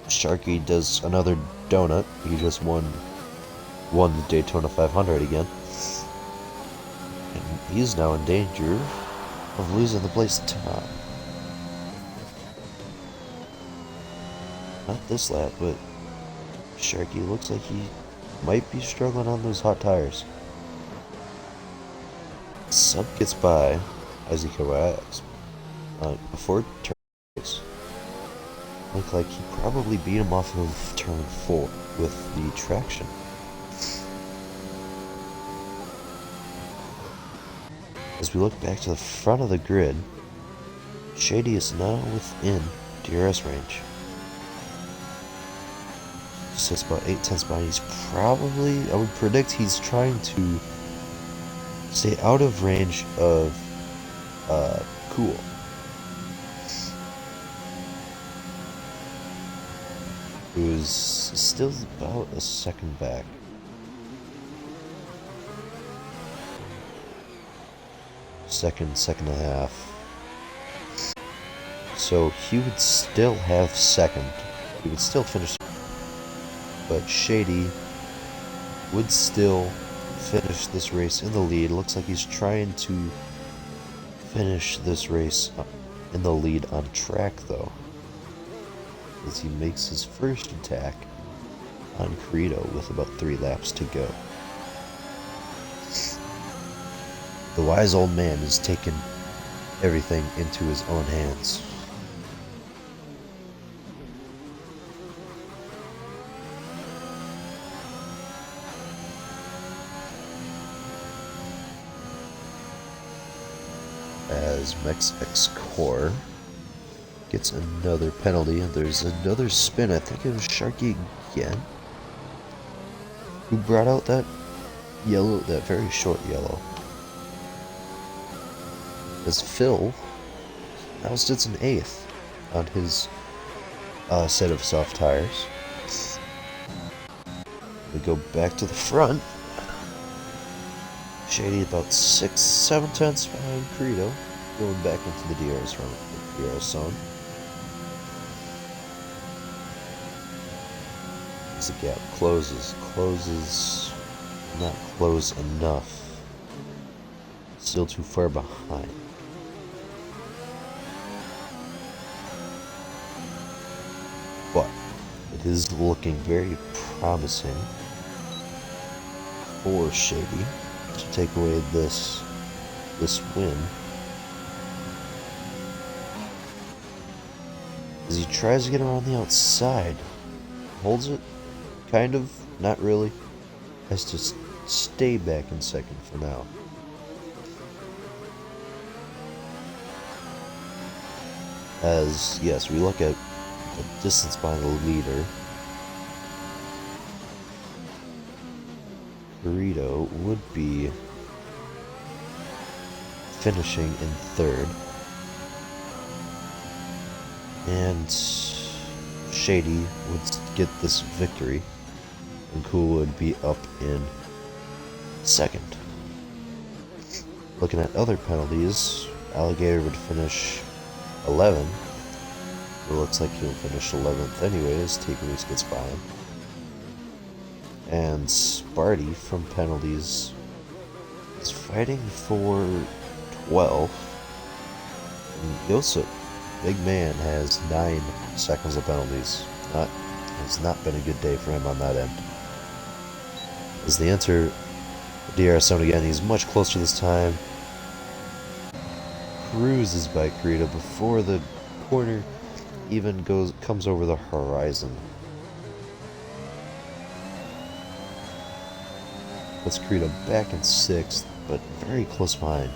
Sharky does another donut. He just won the Daytona 500 again. And he's now in danger of losing the place top. Not this lap, but Sharky looks like he might be struggling on those hot tires. Sub gets by IZKYX before turn 6. Looked like he probably beat him off of turn 4 with the traction. As we look back to the front of the grid, Shady is now within DRS range. Just about 8/10 behind. He's probably, I would predict he's trying to stay out of range of Cool. Who's still about a second back. Second and a half. So he would still have second. He would still finish. But Shady would still finish this race in the lead. Looks like he's trying to finish this race in the lead on track though, as he makes his first attack on Credo with about 3 laps to go. The wise old man has taken everything into his own hands. As MexX Core gets another penalty, and there's another spin. I think it was Sharky again who brought out that yellow, that very short yellow. As Phil now sits in 8th on his set of soft tires. We go back to the front. Shady about 6-7 tenths behind Credo, going back into the DRS zone. As the gap closes, not close enough. Still too far behind. But it is looking very promising for Shady to take away this win. As he tries to get around the outside. Holds it, kind of, not really. Has to stay back in second for now. As, yes, we look at the distance behind the leader. Burrito would be finishing in 3rd. And Shady would get this victory. And Cool would be up in 2nd. Looking at other penalties, Alligator would finish 11. It looks like he'll finish 11th anyways. Takeaways gets by him. And Sparty from penalties is fighting for 12. And Yosip, big man, has 9 seconds of penalties. It's not been a good day for him on that end. As they enter the DRS zone again, he's much closer this time. cruises by Kurita before the corner even comes over the horizon. Puts Kurita back in 6th, but very close behind.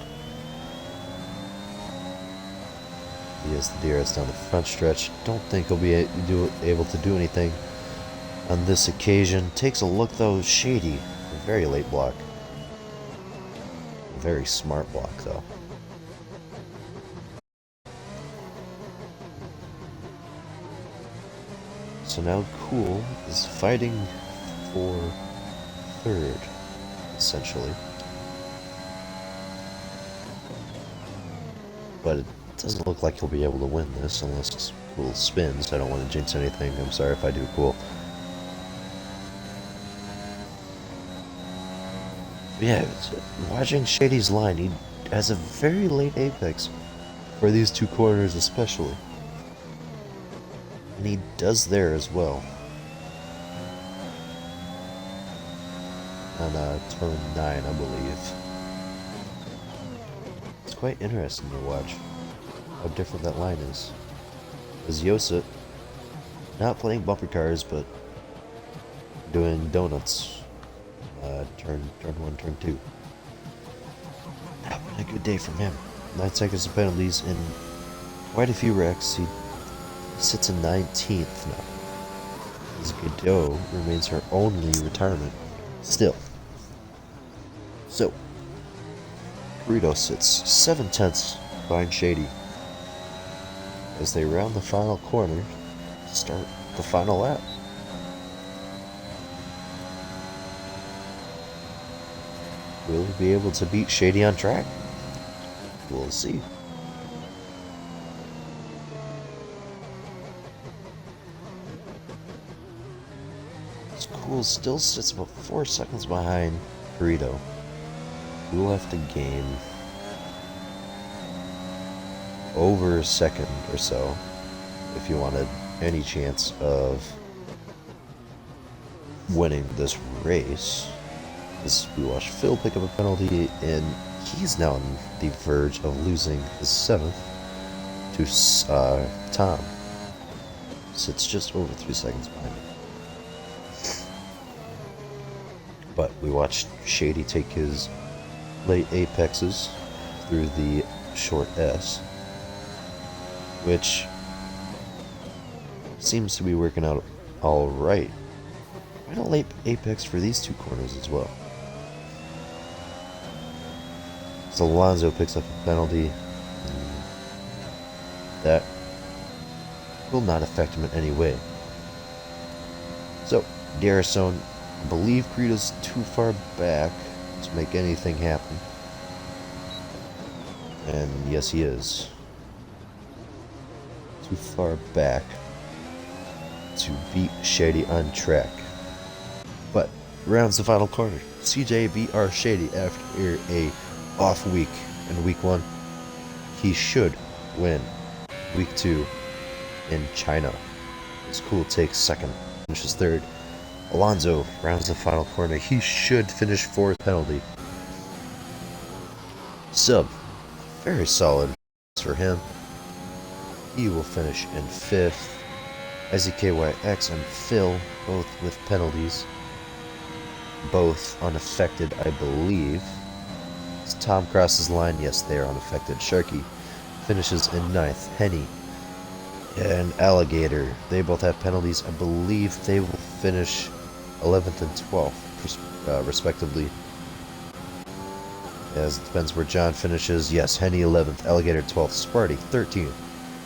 He has the DRS down the front stretch. Don't think he'll be able to do anything on this occasion. Takes a look though. Shady. A very late block. A very smart block though. So now Cool is fighting for 3rd, essentially. But it doesn't look like he'll be able to win this unless Cool spins. I don't want to jinx anything. I'm sorry if I do, Cool. But yeah, watching Shady's line, he has a very late apex for these 2 corners especially. And he does there as well. On turn 9, I believe. It's quite interesting to watch how different that line is. As Yosa, not playing bumper cars, but doing donuts. Turn 1, turn 2. Not been a good day from him. 9 seconds of penalties and quite a few wrecks. He sits in 19th now. As Godot remains her only retirement still. So, Burrito sits 7/10 behind Shady as they round the final corner to start the final lap. Will he be able to beat Shady on track? We'll see. Cool still sits about 4 seconds behind Burrito. We will have to gain over a second or so if you wanted any chance of winning this race. As we watch Phil pick up a penalty, and he's now on the verge of losing his 7th to Tom. Sits just over 3 seconds behind him. But we watched Shady take his late apexes through the short S, which seems to be working out all right. Quite a late apex for these 2 corners as well. So Alonso picks up a penalty. That will not affect him in any way. So, Garrison, I believe Credo's too far back to make anything happen. And yes, he is. Too far back to beat Shady on track. But rounds the final corner. CJ beat R Shady after a off week in week 1. He should win week 2 in China. His Cool takes 2nd, finishes 3rd. Alonso rounds the final corner. He should finish 4th penalty. Sub, very solid for him. He will finish in 5th. IZKYX and Phil, both with penalties. Both unaffected, I believe. As Tom crosses the line, yes, they are unaffected. Sharky finishes in 9th. Henny and Alligator, they both have penalties. I believe they will finish 11th and 12th, respectively. As it depends where John finishes. Yes, Henny 11th, Alligator 12th, Sparty 13th,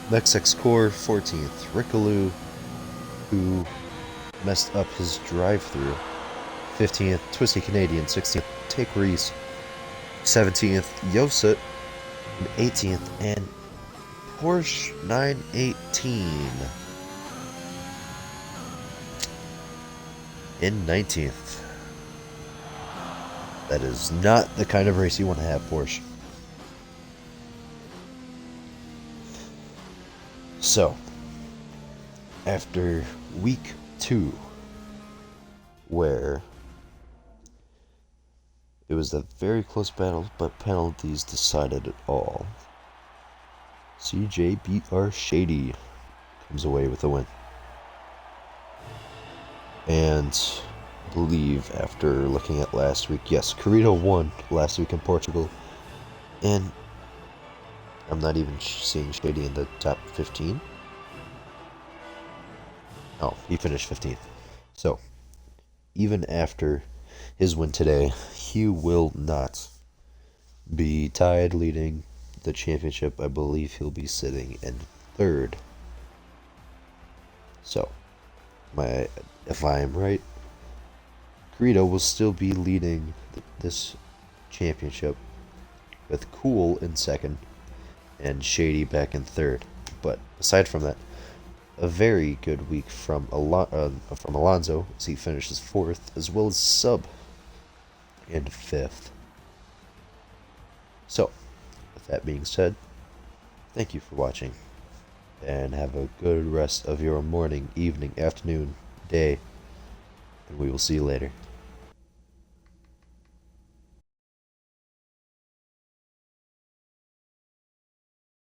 Mexx Core 14th, Rickaloo, who messed up his drive-through, 15th, Twisty Canadian 16th, Take Reese 17th, Yosit 18th, and Porsche 918 in 19th. That is not the kind of race you want to have, Porsche. So, after week 2, where it was a very close battle, but penalties decided it all, CJBR Shady comes away with a win. And I believe after looking at last week, yes, Corrido won last week in Portugal. And I'm not even seeing Shady in the top 15. Oh, he finished 15th. So, even after his win today, he will not be tied leading the championship. I believe he'll be sitting in third. So, if I'm right, Greedo will still be leading this championship with Cool in second and Shady back in third. But aside from that, a very good week from Alonso as he finishes fourth, as well as Sub in fifth. So, with that being said, thank you for watching, and have a good rest of your morning, evening, afternoon, day, and we will see you later.